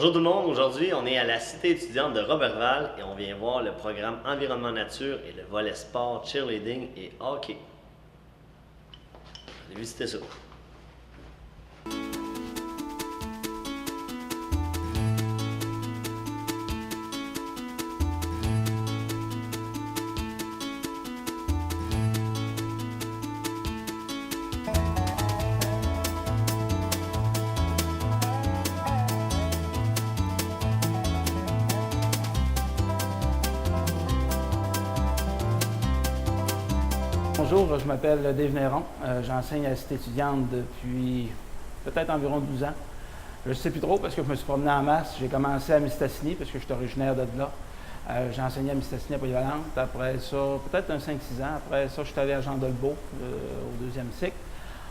Bonjour tout le monde, aujourd'hui on est à la cité étudiante de Roberval et on vient voir le programme Environnement Nature et le volet sport, cheerleading et hockey. Allez visiter ça. Bonjour, je m'appelle Dave Néron. J'enseigne à la cité étudiante depuis peut-être environ 12 ans. Je ne sais plus trop parce que je me suis promené en masse. J'ai commencé à Mistassini parce que je suis originaire de là. J'ai enseigné à Mistassini à Polyvalente. Après ça, peut-être un 5-6 ans. Après ça, je suis allé à Jean Dolbeau au deuxième cycle.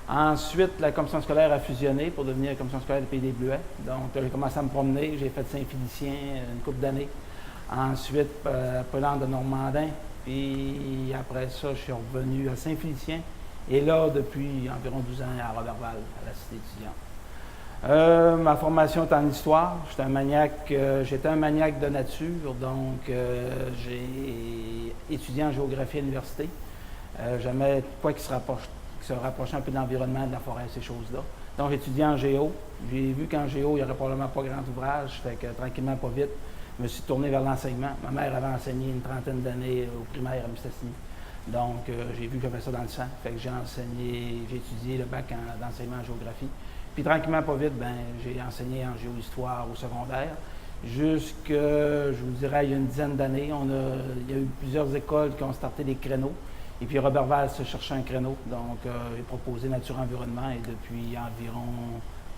Ensuite, la commission scolaire a fusionné pour devenir la commission scolaire du Pays des Bleuets. Donc, j'ai commencé à me promener. J'ai fait Saint-Félicien une couple d'années. Ensuite, Polyvalente de Normandin. Puis après ça, je suis revenu à Saint-Félicien. Et là, depuis environ 12 ans, à Roberval, à la cité étudiante. Ma formation est en histoire. J'étais un maniaque de nature, donc j'ai étudié en géographie à l'université. J'aimais quoi qui se rapprochait un peu de l'environnement, de la forêt, ces choses-là. Donc j'ai étudié en géo. J'ai vu qu'en géo, il n'y aurait probablement pas grand ouvrage, fait que tranquillement, pas vite, je me suis tourné vers l'enseignement. Ma mère avait enseigné une trentaine d'années au primaire à Mistassini. Donc, j'ai vu que j'avais ça dans le sang. Fait que j'ai étudié le bac d'enseignement en géographie. Puis, tranquillement, pas vite, j'ai enseigné en géohistoire au secondaire. Je vous dirais, il y a une dizaine d'années, il y a eu plusieurs écoles qui ont starté des créneaux. Et puis, Roberval se cherchait un créneau. Donc, j'ai proposé nature-environnement et depuis environ,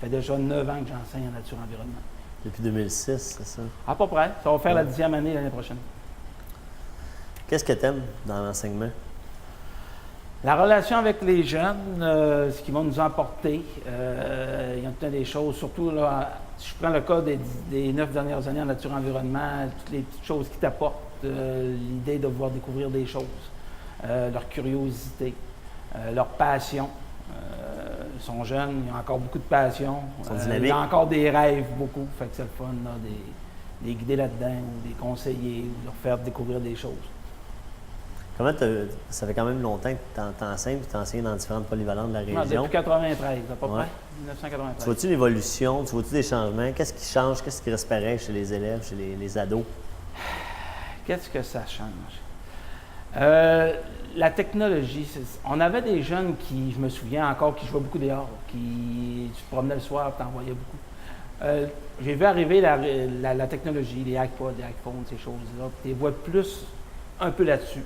ça fait déjà 9 ans que j'enseigne en nature-environnement. Depuis 2006, c'est ça? À peu près. Ça va faire la 10e année l'année prochaine. Qu'est-ce que tu aimes dans l'enseignement? La relation avec les jeunes, ce qu'ils vont nous emporter. Il y a plein des choses, surtout là, si je prends le cas des 9 dernières années en nature-environnement, toutes les petites choses qui t'apportent, l'idée de pouvoir découvrir des choses, leur curiosité, leur passion. Ils sont jeunes, ils ont encore beaucoup de passion. Ils ont encore des rêves, beaucoup. Fait que c'est le fun, là, des guider là-dedans, ou des conseiller, ou leur faire découvrir des choses. Ça fait quand même longtemps que tu enseignes, puis tu enseignes dans différentes polyvalentes de la région. Depuis 1993, à peu près. 1993. Tu vois-tu l'évolution? Tu vois-tu des changements? Qu'est-ce qui change? Qu'est-ce qui reste pareil chez les élèves, chez les ados? Qu'est-ce que ça change? La technologie, on avait des jeunes qui, je me souviens encore, qui jouaient beaucoup dehors, tu te promenais le soir, tu en voyais beaucoup. J'ai vu arriver la technologie, les iPods, les iPhones, ces choses-là, puis tu les vois plus un peu là-dessus.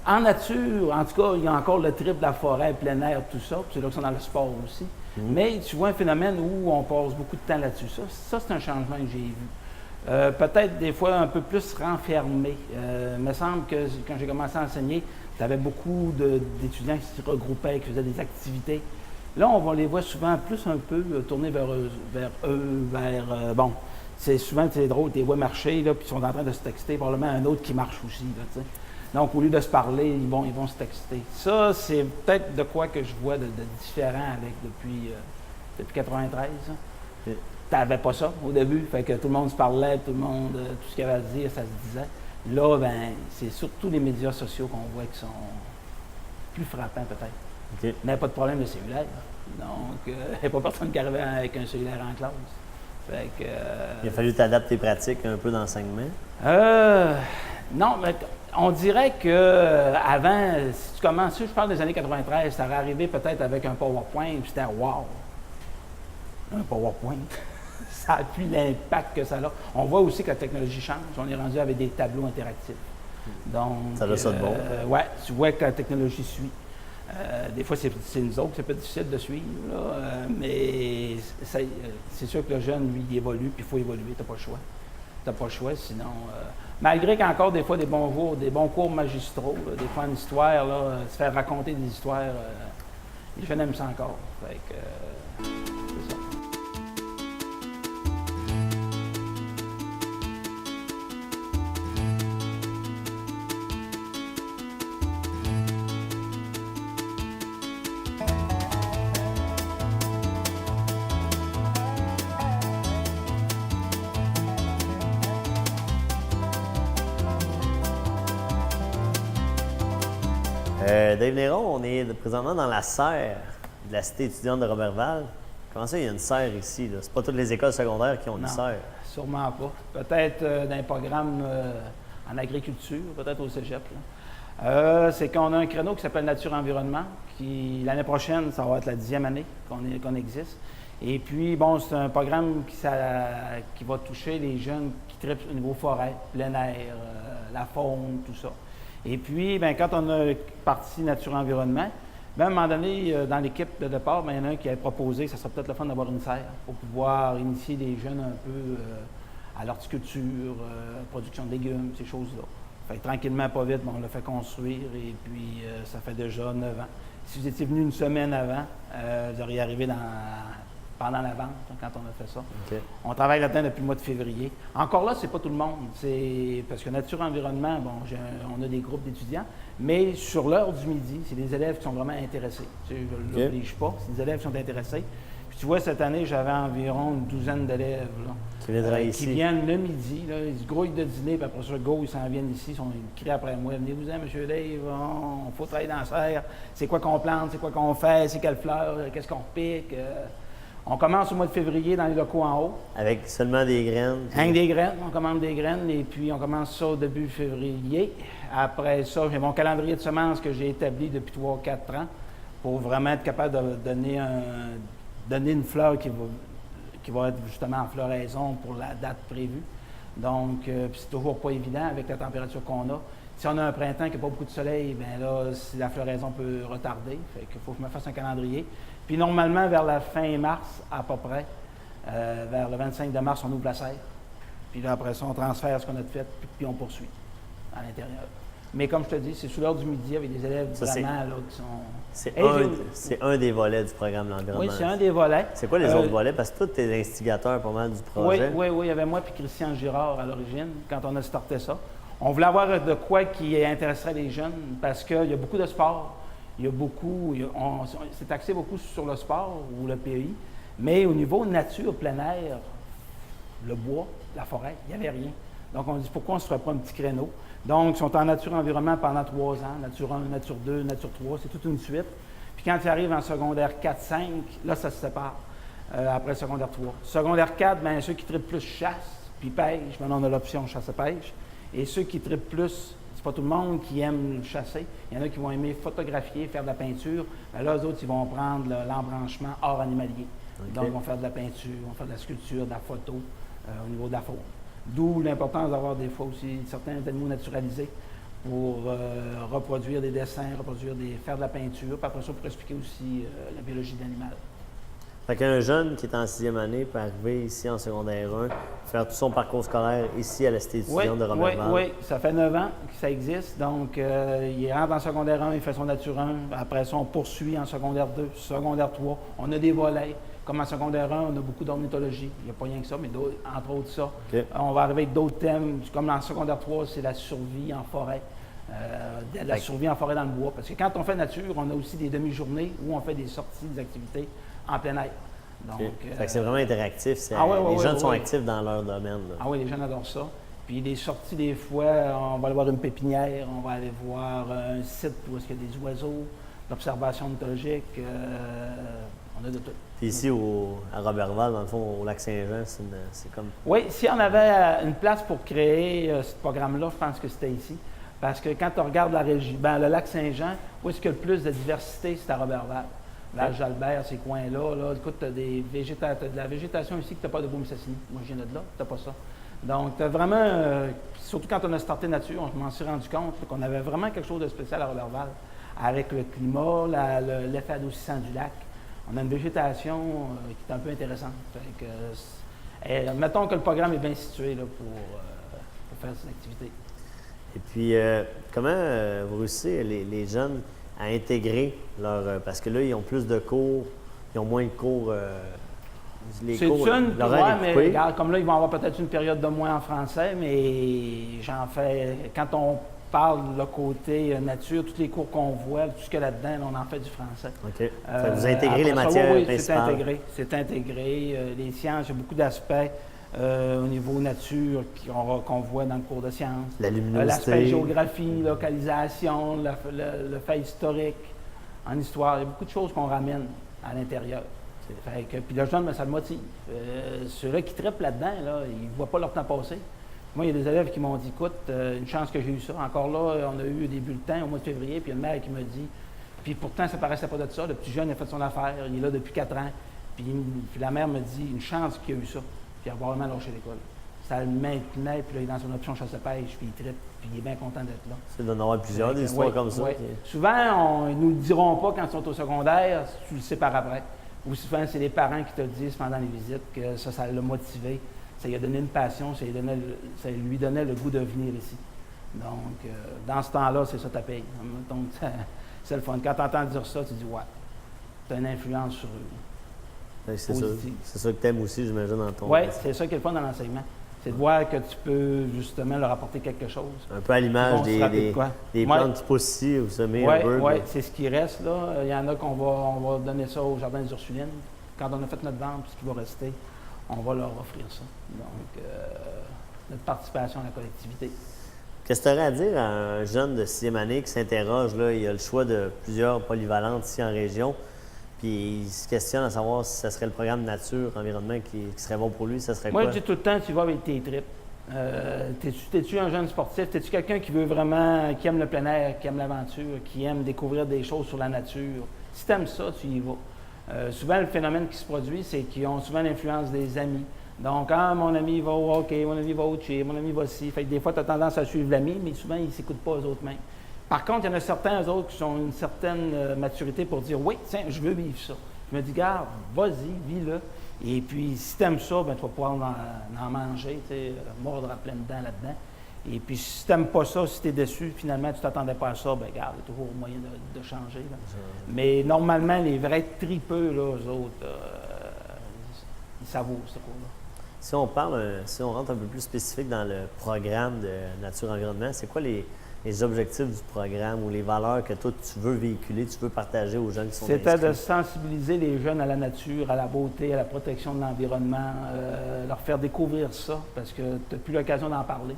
En nature, en tout cas, il y a encore le trip de la forêt, plein air, tout ça, puis c'est là qu'ils sont dans le sport aussi. Mais tu vois un phénomène où on passe beaucoup de temps là-dessus. Ça c'est un changement que j'ai vu. Peut-être des fois un peu plus renfermé. Il me semble que quand j'ai commencé à enseigner, tu avais beaucoup d'étudiants qui se regroupaient, qui faisaient des activités. Là, on les voit souvent plus un peu tournés vers bon, c'est souvent, c'est drôle, tu les vois marcher, là, puis ils sont en train de se texter, probablement un autre qui marche aussi, là, tu sais. Donc, au lieu de se parler, ils vont se texter. Ça, c'est peut-être de quoi que je vois de différent depuis 93. Tu n'avais pas ça au début, fait que tout le monde se parlait, tout ce qu'il y avait à se dire, ça se disait. Là, c'est surtout les médias sociaux qu'on voit qui sont plus frappants peut-être. Okay. Mais pas de problème de cellulaire. Donc, il n'y a pas personne qui arrivait avec un cellulaire en classe. Fait que, il a fallu t'adapter tes pratiques un peu d'enseignement? Non, mais on dirait que avant, si tu commences, je parle des années 93, ça aurait arrivé peut-être avec un PowerPoint, puis c'était wow! Un PowerPoint. Ça n'a plus l'impact que ça a. On voit aussi que la technologie change. On est rendu avec des tableaux interactifs. Donc, ça a ça de bon. Oui, tu vois que la technologie suit. Des fois, c'est nous autres, c'est un peu difficile de suivre, là, mais c'est sûr que le jeune, lui, il évolue, puis il faut évoluer, tu n'as pas le choix. Tu n'as pas le choix, sinon... malgré qu'il y a encore des fois des bons cours magistraux, là, des fois en histoire, là, se faire raconter des histoires, les jeunes aiment ça encore. Fait que, c'est ça. Dave Néron, on est présentement dans la serre de la cité étudiante de Roberval. Comment ça, il y a une serre ici? C'est pas toutes les écoles secondaires qui ont une serre. Sûrement pas. Peut-être dans un programme en agriculture, peut-être au cégep. C'est qu'on a un créneau qui s'appelle Nature-Environnement, qui l'année prochaine, ça va être la 10e année qu'on existe. Et puis, bon, c'est un programme qui va toucher les jeunes qui trippent au niveau forêt, plein air, la faune, tout ça. Et puis, bien, quand on a parti Nature-Environnement, bien, à un moment donné, dans l'équipe de départ, bien, il y en a un qui avait proposé que ça serait peut-être le fun d'avoir une serre pour pouvoir initier les jeunes un peu à l'horticulture, production de légumes, ces choses-là. Fait que tranquillement, pas vite, on l'a fait construire et puis ça fait déjà 9 ans. Si vous étiez venu une semaine avant, vous auriez arrivé pendant la vente, quand on a fait ça. Okay. On travaille là-dedans depuis le mois de février. Encore là, c'est pas tout le monde. C'est parce que Nature-Environnement, bon, on a des groupes d'étudiants, mais sur l'heure du midi, c'est des élèves qui sont vraiment intéressés. Tu sais, je ne l'oblige pas, c'est des élèves qui sont intéressés. Puis tu vois, cette année, j'avais environ une douzaine d'élèves là, qui viennent le midi. Là, ils se grouillent de dîner, puis après ça, ils s'en viennent ici, ils crient après moi. Venez-vous-en, M. Dave, il faut travailler dans la serre. C'est quoi qu'on plante, c'est quoi qu'on fait, c'est quelles fleurs, qu'est-ce qu'on pique. On commence au mois de février dans les locaux en haut. Avec seulement des graines? Avec des graines, on commande des graines et puis on commence ça au début février. Après ça, j'ai mon calendrier de semences que j'ai établi depuis 3-4 ans pour vraiment être capable de donner une fleur qui va être justement en floraison pour la date prévue. Donc, c'est toujours pas évident avec la température qu'on a. Si on a un printemps qui n'a pas beaucoup de soleil, bien là, la floraison peut retarder. Fait qu'il faut que je me fasse un calendrier. Puis normalement, vers la fin mars, à peu près, vers le 25 de mars, on ouvre la serre. Puis là, après ça, on transfère ce qu'on a fait, puis on poursuit à l'intérieur. Mais comme je te dis, c'est sous l'heure du midi avec des élèves qui sont... C'est un des volets du programme L'Environnement. Oui, c'est un des volets. C'est quoi les autres volets? Parce que toi, tu es l'instigateur pas mal du projet. Oui, il y avait moi puis Christian Girard à l'origine, quand on a starté ça. On voulait avoir de quoi qui intéresserait les jeunes parce qu'il y a beaucoup de sport. C'est axé beaucoup sur le sport ou le PEI, mais au niveau nature, plein air, le bois, la forêt, il n'y avait rien. Donc, on dit pourquoi on ne se ferait pas un petit créneau. Donc, ils sont en nature-environnement pendant 3 ans, nature 1, nature 2, nature 3, c'est toute une suite. Puis quand ils arrivent en secondaire 4-5, là, ça se sépare après secondaire 3. Secondaire 4, bien, ceux qui trippent plus chasse puis pêche, maintenant on a l'option chasse-pêche. Et ceux qui trippent plus, c'est pas tout le monde qui aime chasser. Il y en a qui vont aimer photographier, faire de la peinture. Bien là, eux autres, ils vont prendre l'embranchement hors animalier. Okay. Donc, ils vont faire de la peinture, ils vont faire de la sculpture, de la photo au niveau de la faune. D'où l'importance d'avoir des fois aussi certains animaux naturalisés pour reproduire des dessins, faire de la peinture, puis après ça, pour expliquer aussi la biologie de l'animal. Fait qu'un jeune qui est en 6e année peut arriver ici en secondaire 1, faire tout son parcours scolaire ici à la cité étudiante de Roberval. Oui, ça fait 9 ans que ça existe. Donc, il rentre en secondaire 1, il fait son nature 1. Après ça, on poursuit en secondaire 2, secondaire 3. On a des volets. Comme en secondaire 1, on a beaucoup d'ornithologie. Il n'y a pas rien que ça, mais entre autres ça. Okay. On va arriver avec d'autres thèmes. Comme en secondaire 3, c'est la survie en forêt. La survie en forêt dans le bois. Parce que quand on fait nature, on a aussi des demi-journées où on fait des sorties, des activités en plein air. Donc, fait que c'est vraiment interactif. Les jeunes sont actifs dans leur domaine. Là. Ah oui, les jeunes adorent ça. Puis les sorties, des fois, on va aller voir une pépinière, on va aller voir un site où est-ce qu'il y a des oiseaux, l'observation ornithologique, on a de tout. Puis ici, à Roberval, dans le fond, au Lac-Saint-Jean, c'est comme... Oui, si on avait une place pour créer ce programme-là, je pense que c'était ici. Parce que quand on regarde la région, le Lac-Saint-Jean, où est-ce qu'il y a le plus de diversité, c'est à Roberval. L'âge d'Albert, ces coins-là, écoute, tu as de la végétation ici que tu n'as pas de Beaume-Sassini. Moi, je viens de là, tu n'as pas ça. Donc, tu as vraiment, surtout quand on a starté nature, on m'en s'est rendu compte qu'on avait vraiment quelque chose de spécial à Roberval, avec le climat, l'effet adoucissant du lac. On a une végétation qui est un peu intéressante. Fait que, mettons que le programme est bien situé là, pour faire cette activité. Et puis, comment vous réussissez, les jeunes, à intégrer leur... parce que là, ils ont plus de cours, ils ont moins de cours... C'est une, mais regarde, comme là, ils vont avoir peut-être une période de moins en français, mais j'en fais... Quand on parle le côté nature, tous les cours qu'on voit, tout ce qu'il y a là-dedans, on en fait du français. OK. Vous intégrez les matières principales. C'est intégré. Les sciences, il y a beaucoup d'aspects au niveau nature qu'on voit dans le cours de sciences. La luminosité. L'aspect géographie, localisation, le fait historique. En histoire, il y a beaucoup de choses qu'on ramène à l'intérieur. Puis le jeune, ça le motive. Ceux-là qui trippent là-dedans, là, ils ne voient pas leur temps passer. Moi, il y a des élèves qui m'ont dit, écoute, une chance que j'ai eu ça. Encore là, on a eu des bulletins au mois de février, puis une mère qui m'a dit, puis pourtant, ça ne paraissait pas de ça. Le petit jeune a fait son affaire, il est là depuis 4 ans. Puis la mère me dit, une chance qu'il a eu ça, puis il a vraiment lâché l'école. Ça le maintenait, puis là, il est dans son option chasse-pêche, puis il trippe, puis il est bien content d'être là. C'est d'en avoir plusieurs, des histoires comme ça. Souvent, ils ne nous le diront pas quand ils sont au secondaire, tu le sais par après. Ou souvent, c'est les parents qui te le disent pendant les visites, que ça l'a motivé. Ça lui a donné une passion, ça lui donnait le goût de venir ici. Donc, dans ce temps-là, c'est ça ta paye. Donc, c'est le fun. Quand tu entends dire ça, tu dis, ouais, tu as une influence sur eux. C'est ça que tu aimes aussi, j'imagine, dans ton... Oui, c'est ça qui est le fun dans l'enseignement. C'est de voir que tu peux, justement, leur apporter quelque chose. Un peu à l'image des plantes qui poussent ici, vous semez un peu. Oui, c'est ce qui reste, là. Il y en a on va donner ça au Jardin des Ursulines. Quand on a fait notre vente, ce qui va rester, on va leur offrir ça. Donc, notre participation à la collectivité. Qu'est-ce que tu aurais à dire à un jeune de 6e année qui s'interroge, là, il a le choix de plusieurs polyvalentes ici en région, puis il se questionne à savoir si ce serait le programme nature, environnement qui serait bon pour lui, ça serait quoi? Moi, je dis tout le temps, tu vas avec tes tripes. T'es-tu un jeune sportif? T'es-tu quelqu'un qui veut vraiment, qui aime le plein air, qui aime l'aventure, qui aime découvrir des choses sur la nature? Si tu aimes ça, tu y vas. Souvent, le phénomène qui se produit, c'est qu'ils ont souvent l'influence des amis. Donc, mon ami va au hockey, mon ami va au cheer, mon ami va ci. Fait que des fois, tu as tendance à suivre l'ami, mais souvent, ils ne s'écoutent pas eux autres mêmes. Par contre, il y en a certains, eux autres, qui ont une certaine maturité pour dire, oui, tiens, je veux vivre ça. Je me dis, garde, vas-y, vis-le. Et puis, si tu aimes ça, ben, tu vas pouvoir en manger, mordre à pleines dents là-dedans. Et puis, si tu n'aimes pas ça, si tu es déçu, finalement, tu ne t'attendais pas à ça, bien, regarde, il y a toujours moyen de changer. Là. Mais normalement, les vrais tripeux, là, eux autres, ils savourent ce cours-là. Si on rentre un peu plus spécifique dans le programme de Nature-Environnement, c'est quoi les objectifs du programme ou les valeurs que toi, tu veux véhiculer, tu veux partager aux jeunes qui sont inscrits? C'était de sensibiliser les jeunes à la nature, à la beauté, à la protection de l'environnement, leur faire découvrir ça, parce que tu n'as plus l'occasion d'en parler.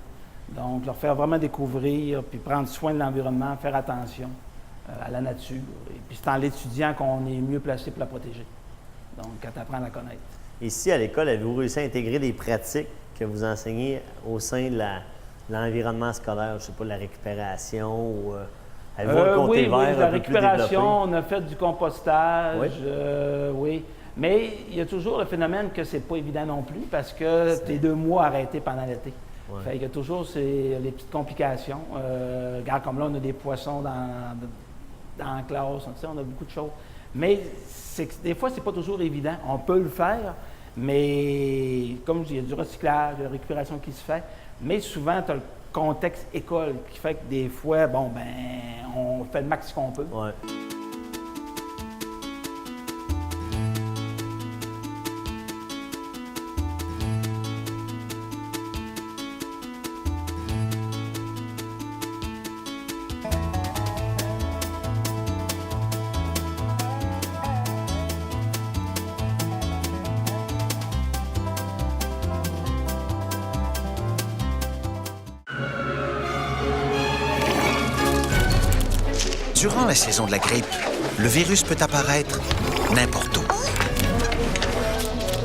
Donc, leur faire vraiment découvrir, puis prendre soin de l'environnement, faire attention à la nature. Et puis, c'est en l'étudiant qu'on est mieux placé pour la protéger. Donc, quand tu apprends à la connaître. Ici, à l'école, avez-vous réussi à intégrer des pratiques que vous enseignez au sein de l'environnement scolaire? Je ne sais pas, la récupération ou... avez-vous un comté vert oui, la un peu plus développé? récupération, on a fait du compostage, Oui. oui. Mais il y a toujours le phénomène que c'est pas évident non plus parce que tu es 2 mois arrêté pendant l'été. Ouais. Fait qu'il y a toujours les petites complications. Regarde, comme là, on a des poissons dans la classe, on a beaucoup de choses. Mais des fois, c'est pas toujours évident. On peut le faire, mais comme je dis, il y a du recyclage, de la récupération qui se fait. Mais souvent, tu as le contexte école qui fait que des fois, on fait le max qu'on peut. Ouais. Durant la saison de la grippe, le virus peut apparaître n'importe où.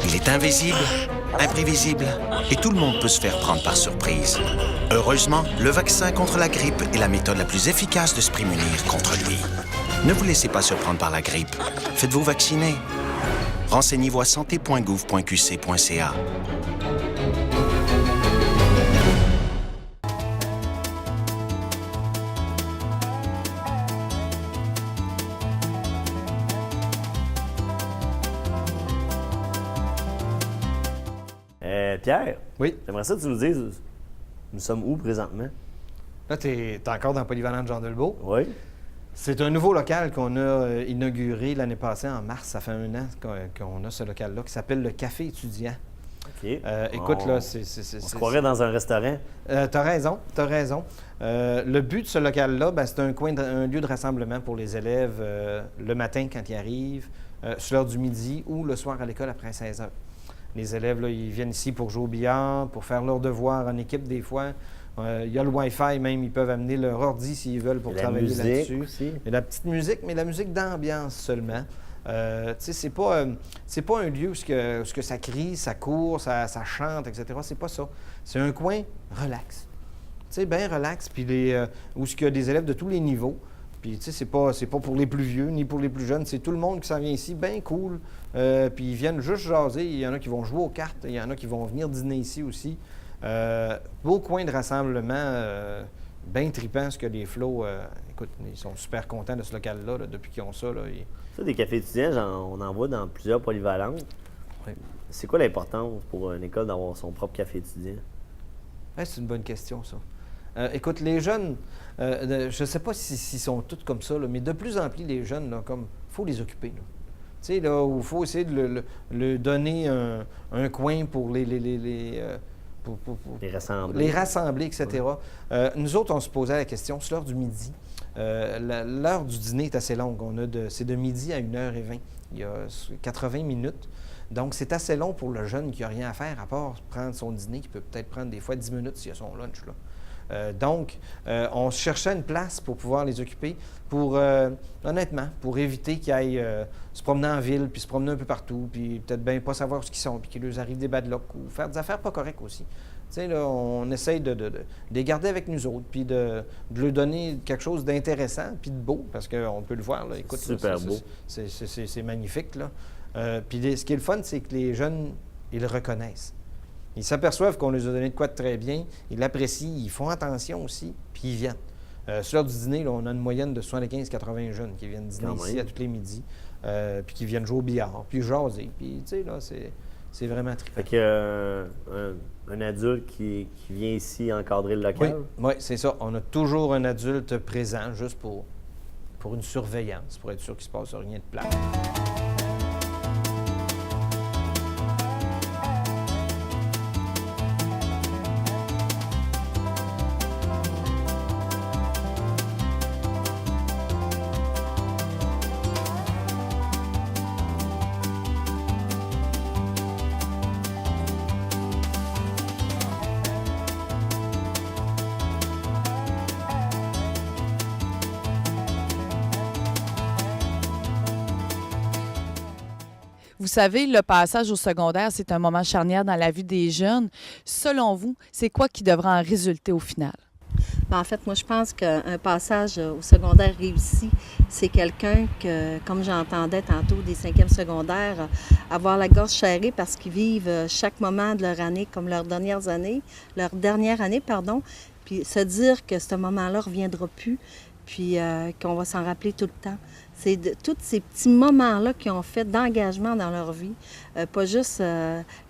Il est invisible, imprévisible, et tout le monde peut se faire prendre par surprise. Heureusement, le vaccin contre la grippe est la méthode la plus efficace de se prémunir contre lui. Ne vous laissez pas surprendre par la grippe. Faites-vous vacciner. Renseignez-vous à santé.gouv.qc.ca. Pierre, Oui. j'aimerais ça que tu nous dises, nous sommes où présentement? Là, tu es encore dans Polyvalent de Jean Delbault. Oui. C'est un nouveau local qu'on a inauguré l'année passée, en mars. Ça fait 1 an qu'on a ce local-là, qui s'appelle le Café étudiant. OK. Écoute, là, On se croirait dans un restaurant. T'as raison, t'as raison. Le but de ce local-là, c'est un lieu de rassemblement pour les élèves le matin quand ils arrivent, sur l'heure du midi ou le soir à l'école après 16 heures. Les élèves, là, ils viennent ici pour jouer au billard, pour faire leurs devoirs en équipe des fois. Il y a le Wi-Fi même, ils peuvent amener leur ordi s'ils veulent pour travailler là-dessus. Aussi. Il y a la petite musique, mais la musique d'ambiance seulement. Tu sais, c'est pas un lieu où ce que ça crie, ça court, ça chante, etc. C'est pas ça. C'est un coin relax. Tu sais, bien relax, puis où il y a des élèves de tous les niveaux. Puis, tu sais, c'est pas pour les plus vieux ni pour les plus jeunes. C'est tout le monde qui s'en vient ici, bien cool. Puis ils viennent juste jaser. Il y en a qui vont jouer aux cartes. Il y en a qui vont venir dîner ici aussi. Beau coin de rassemblement, bien trippant, ce que les Flots... écoute, ils sont super contents de ce local-là, là, depuis qu'ils ont ça. Là, Ça, des cafés étudiants, on en voit dans plusieurs polyvalentes. Oui. C'est quoi l'importance pour une école d'avoir son propre café étudiant? Ouais, c'est une bonne question, ça. Écoute, les jeunes, je ne sais pas s'ils sont tous comme ça, là, mais de plus en plus, les jeunes, il faut les occuper. Tu sais, là, il faut essayer de le donner un coin pour les rassembler, etc. Ouais. Nous autres, on se posait la question, c'est l'heure du midi. L'heure du dîner est assez longue. C'est de midi à 1h20. Il y a 80 minutes. Donc, c'est assez long pour le jeune qui n'a rien à faire à part prendre son dîner, qui peut peut-être prendre des fois 10 minutes s'il a son lunch, là. Donc, on cherchait une place pour pouvoir les occuper, honnêtement, pour éviter qu'ils aillent se promener en ville, puis se promener un peu partout, puis peut-être bien pas savoir où ils sont, puis qu'il leur arrive des bad luck, ou faire des affaires pas correctes aussi. Tu sais, là, on essaye de les garder avec nous autres, puis de leur donner quelque chose d'intéressant, puis de beau, parce qu'on peut le voir, là. Écoute, super beau. C'est magnifique, là. Puis ce qui est le fun, c'est que les jeunes, ils le reconnaissent. Ils s'aperçoivent qu'on les a donné de quoi de très bien, ils l'apprécient, ils font attention aussi, puis ils viennent. Sur l'heure du dîner, là, on a une moyenne de 75-80 jeunes qui viennent dîner ici à tous les midis, puis qui viennent jouer au billard, puis jaser. Puis, tu sais, là, c'est vraiment trippant. Fait qu'il y a un adulte qui vient ici encadrer le local? Oui, c'est ça. On a toujours un adulte présent, juste pour une surveillance, pour être sûr qu'il ne se passe rien de plat. Vous savez, le passage au secondaire, c'est un moment charnière dans la vie des jeunes. Selon vous, c'est quoi qui devra en résulter au final? Bien, en fait, moi, je pense qu'un passage au secondaire réussi, c'est quelqu'un que, comme j'entendais tantôt des 5e secondaires, avoir la gorge serrée parce qu'ils vivent chaque moment de leur année comme leur dernière année, puis se dire que ce moment-là ne reviendra plus, puis qu'on va s'en rappeler tout le temps. C'est de tous ces petits moments-là qu'ils ont fait d'engagement dans leur vie, pas juste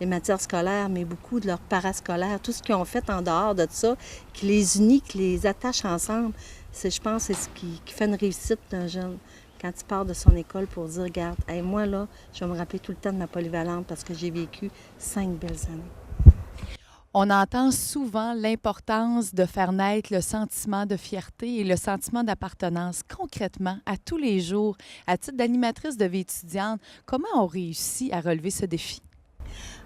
les matières scolaires, mais beaucoup de leur parascolaire, tout ce qu'ils ont fait en dehors de ça, qui les unit, qui les attache ensemble, je pense que c'est ce qui fait une réussite d'un jeune. Quand il part de son école pour dire, regarde, hey, moi là, je vais me rappeler tout le temps de ma polyvalente parce que j'ai vécu 5 belles années. On entend souvent l'importance de faire naître le sentiment de fierté et le sentiment d'appartenance. Concrètement, à tous les jours, à titre d'animatrice de vie étudiante, comment on réussit à relever ce défi?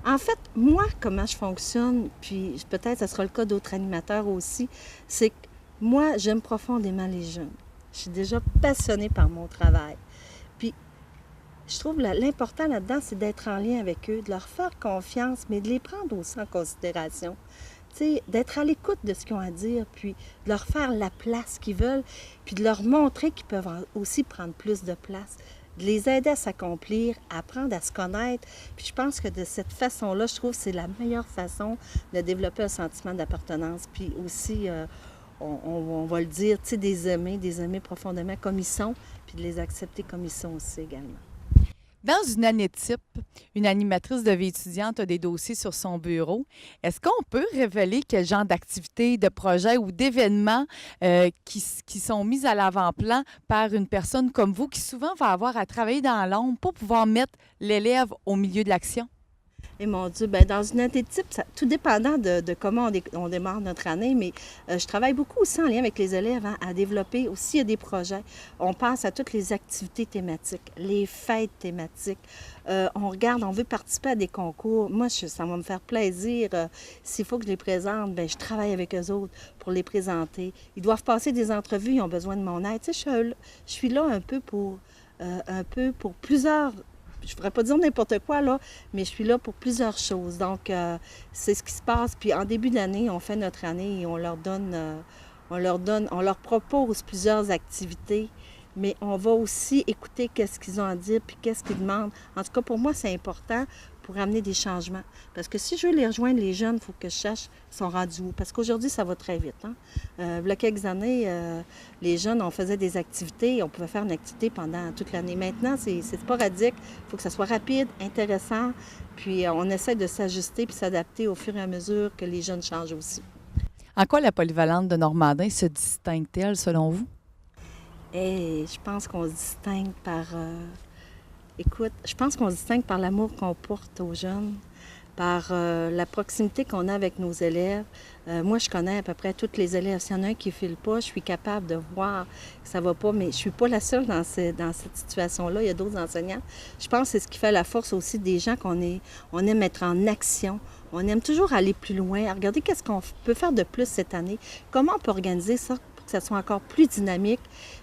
En fait, moi, comment je fonctionne, puis peut-être que ce sera le cas d'autres animateurs aussi, c'est que moi, j'aime profondément les jeunes. Je suis déjà passionnée par mon travail. Puis, je trouve l'important là-dedans, c'est d'être en lien avec eux, de leur faire confiance, mais de les prendre aussi en considération. Tu sais, d'être à l'écoute de ce qu'ils ont à dire, puis de leur faire la place qu'ils veulent, puis de leur montrer qu'ils peuvent aussi prendre plus de place, de les aider à s'accomplir, à apprendre à se connaître. Puis je pense que de cette façon-là, je trouve que c'est la meilleure façon de développer un sentiment d'appartenance. Puis aussi, on va le dire, tu sais, des aimer profondément comme ils sont, puis de les accepter comme ils sont aussi également. Dans une année type, une animatrice de vie étudiante a des dossiers sur son bureau. Est-ce qu'on peut révéler quel genre d'activités, de projets ou d'événements qui sont mis à l'avant-plan par une personne comme vous qui souvent va avoir à travailler dans l'ombre pour pouvoir mettre l'élève au milieu de l'action? Et mon Dieu, bien, dans une année type, tout dépendant de comment on démarre notre année, mais je travaille beaucoup aussi en lien avec les élèves à développer aussi des projets. On pense à toutes les activités thématiques, les fêtes thématiques. On regarde, on veut participer à des concours. Moi, ça va me faire plaisir. S'il faut que je les présente, bien, je travaille avec eux autres pour les présenter. Ils doivent passer des entrevues, ils ont besoin de mon aide. Tu sais, je suis là un peu pour plusieurs. Je ne pourrais pas dire n'importe quoi, là, mais je suis là pour plusieurs choses. Donc, c'est ce qui se passe. Puis, en début d'année, on fait notre année et on leur propose plusieurs activités, mais on va aussi écouter qu'est-ce qu'ils ont à dire puis qu'est-ce qu'ils demandent. En tout cas, pour moi, c'est important pour amener des changements. Parce que si je veux les rejoindre, les jeunes, il faut que je sache ils sont rendus où. Parce qu'aujourd'hui, ça va très vite. Il y a quelques années, les jeunes, on faisait des activités, on pouvait faire une activité pendant toute l'année. Maintenant, c'est sporadique. Il faut que ça soit rapide, intéressant, puis on essaie de s'ajuster puis s'adapter au fur et à mesure que les jeunes changent aussi. En quoi la polyvalente de Normandin se distingue-t-elle, selon vous? Et je pense qu'on se distingue par... je pense qu'on se distingue par l'amour qu'on porte aux jeunes, par la proximité qu'on a avec nos élèves. Moi, je connais à peu près tous les élèves. S'il y en a un qui ne file pas, je suis capable de voir que ça ne va pas, mais je ne suis pas la seule dans cette situation-là. Il y a d'autres enseignants. Je pense que c'est ce qui fait la force aussi des gens on aime être en action. On aime toujours aller plus loin, regarder qu'est-ce qu'on peut faire de plus cette année, comment on peut organiser ça pour que ça soit encore plus dynamique.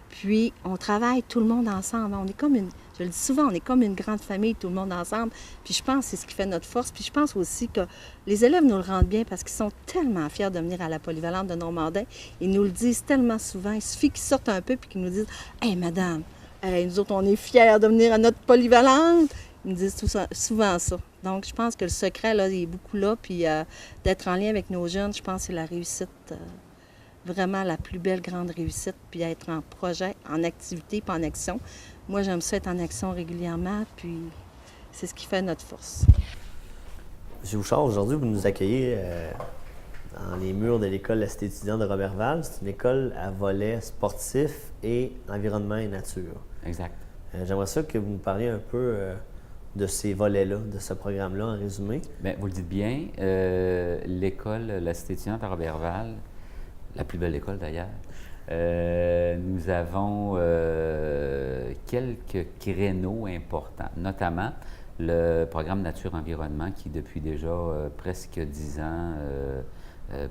Puis, on travaille tout le monde ensemble. On est comme je le dis souvent, on est comme une grande famille, tout le monde ensemble. Puis je pense que c'est ce qui fait notre force. Puis je pense aussi que les élèves nous le rendent bien parce qu'ils sont tellement fiers de venir à la polyvalente de Normandin. Ils nous le disent tellement souvent. Il suffit qu'ils sortent un peu puis qu'ils nous disent « Hey, madame, nous autres, on est fiers de venir à notre polyvalente. » Ils me disent souvent ça. Donc, je pense que le secret, là, il est beaucoup là. Puis d'être en lien avec nos jeunes, je pense que c'est la réussite, vraiment la plus belle grande réussite. Puis être en projet, en activité, puis en action. Moi, j'aime ça être en action régulièrement, puis c'est ce qui fait notre force. M. Bouchard, aujourd'hui, vous nous accueillez dans les murs de l'école de la Cité étudiante de Roberval. C'est une école à volet sportif et environnement et nature. Exact. J'aimerais ça que vous nous parliez un peu de ces volets-là, de ce programme-là, en résumé. Bien, vous le dites bien, l'école, la Cité étudiante à Roberval, la plus belle école d'ailleurs, nous avons quelques créneaux importants, notamment le programme Nature-Environnement qui, depuis déjà presque 10 ans,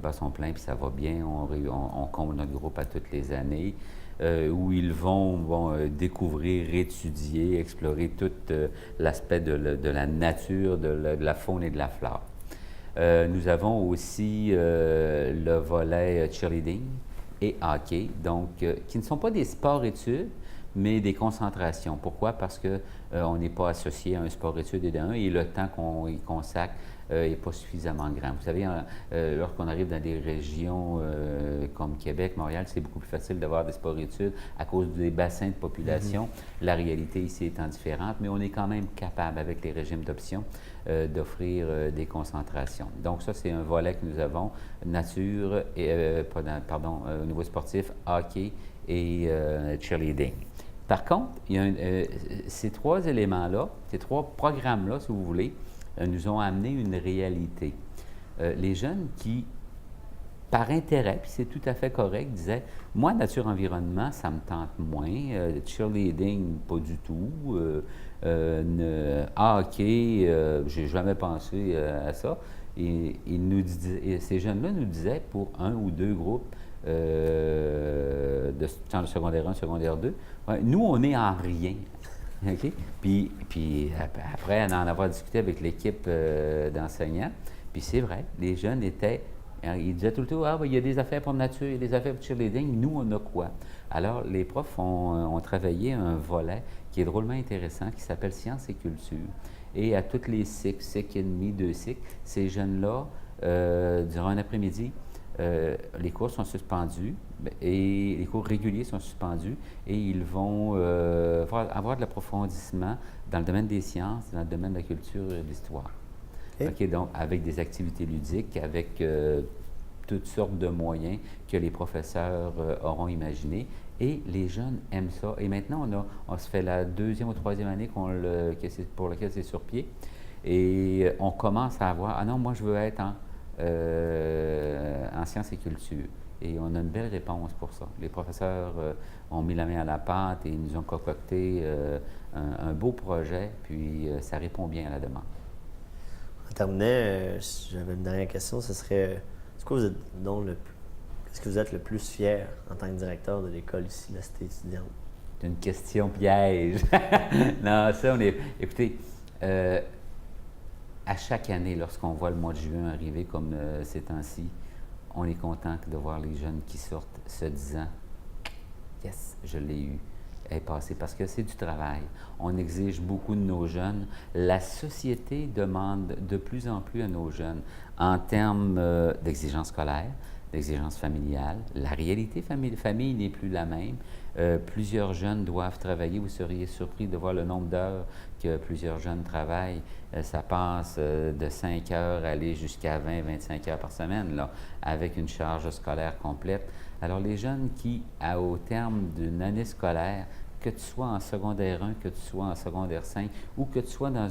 bat son plein, puis ça va bien. On comble notre groupe à toutes les années, où ils vont découvrir, étudier, explorer tout l'aspect de la nature, de la faune et de la flore. Nous avons aussi le volet cheerleading et hockey, donc qui ne sont pas des sports-études, mais des concentrations. Pourquoi? Parce qu'on n'est pas associé à un sport-études et le temps qu'on y consacre n'est pas suffisamment grand. Vous savez, lorsqu'on arrive dans des régions comme Québec, Montréal, c'est beaucoup plus facile d'avoir des sports-études à cause des bassins de population. La réalité ici étant différente, mais on est quand même capable, avec les régimes d'options, d'offrir des concentrations. Donc ça, c'est un volet que nous avons, nature, au niveau sportif, hockey et cheerleading. Par contre, ces trois éléments-là, ces trois programmes-là, si vous voulez, nous ont amené une réalité. Les jeunes qui, par intérêt, puis c'est tout à fait correct, disaient « Moi, nature-environnement, ça me tente moins. Cheerleading, pas du tout. Hockey, j'ai jamais pensé à ça. » Et ces jeunes-là nous disaient, pour un ou deux groupes de secondaire 1, secondaire 2, nous, on est en rien. OK? Puis après en avoir discuté avec l'équipe d'enseignants, puis c'est vrai, les jeunes ils disaient tout le temps, il y a des affaires pour nature, il y a des affaires pour cheerleading, nous, on a quoi? Alors, les profs ont travaillé un volet qui est drôlement intéressant, qui s'appelle Sciences et culture. Et à tous les cycles, cycle et demi, 2 cycles, ces jeunes-là, durant un après-midi, les cours sont suspendus et les cours réguliers sont suspendus et ils vont avoir de l'approfondissement dans le domaine des sciences, dans le domaine de la culture et de l'histoire. Okay, donc, avec des activités ludiques, avec toutes sortes de moyens que les professeurs auront imaginés. Et les jeunes aiment ça. Et maintenant, on se fait la 2e ou 3e année pour laquelle c'est sur pied. Et on commence à avoir, ah non, moi je veux être en sciences et culture. Et on a une belle réponse pour ça. Les professeurs ont mis la main à la pâte et ils nous ont concocté un beau projet, puis ça répond bien à la demande. En terminant, si j'avais une dernière question, ce serait, est-ce que vous êtes donc est-ce que vous êtes le plus fier en tant que directeur de l'école ici, la Cité étudiante? C'est une question piège. Non, ça, écoutez, à chaque année, lorsqu'on voit le mois de juin arriver comme ces temps-ci, on est content de voir les jeunes qui sortent se disant « Yes, je l'ai eu, elle est passée », parce que c'est du travail. On exige beaucoup de nos jeunes. La société demande de plus en plus à nos jeunes en termes d'exigence scolaire, d'exigence familiale. La réalité famille n'est plus la même. Plusieurs jeunes doivent travailler. Vous seriez surpris de voir le nombre d'heures que plusieurs jeunes travaillent. Ça passe de 5 heures à aller jusqu'à 20-25 heures par semaine, là, avec une charge scolaire complète. Alors, les jeunes qui, au terme d'une année scolaire, que tu sois en secondaire 1, que tu sois en secondaire 5, ou que tu sois dans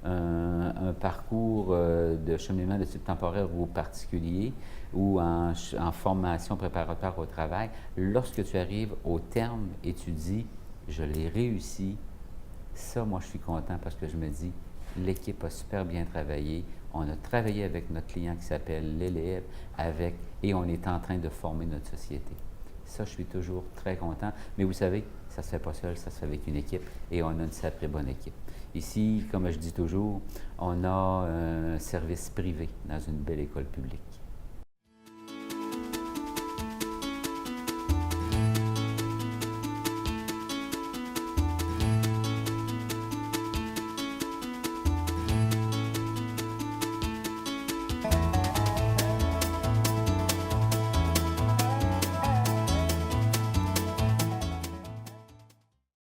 un parcours de cheminement de type temporaire ou particulier, ou en formation préparatoire au travail, lorsque tu arrives au terme et tu dis « je l'ai réussi », ça, moi, je suis content parce que je me dis « l'équipe a super bien travaillé, on a travaillé avec notre client qui s'appelle l'élève, et on est en train de former notre société ». Ça, je suis toujours très content. Mais vous savez, ça ne se fait pas seul, ça se fait avec une équipe, et on a une sacrée bonne équipe. Ici, comme je dis toujours, on a un service privé dans une belle école publique.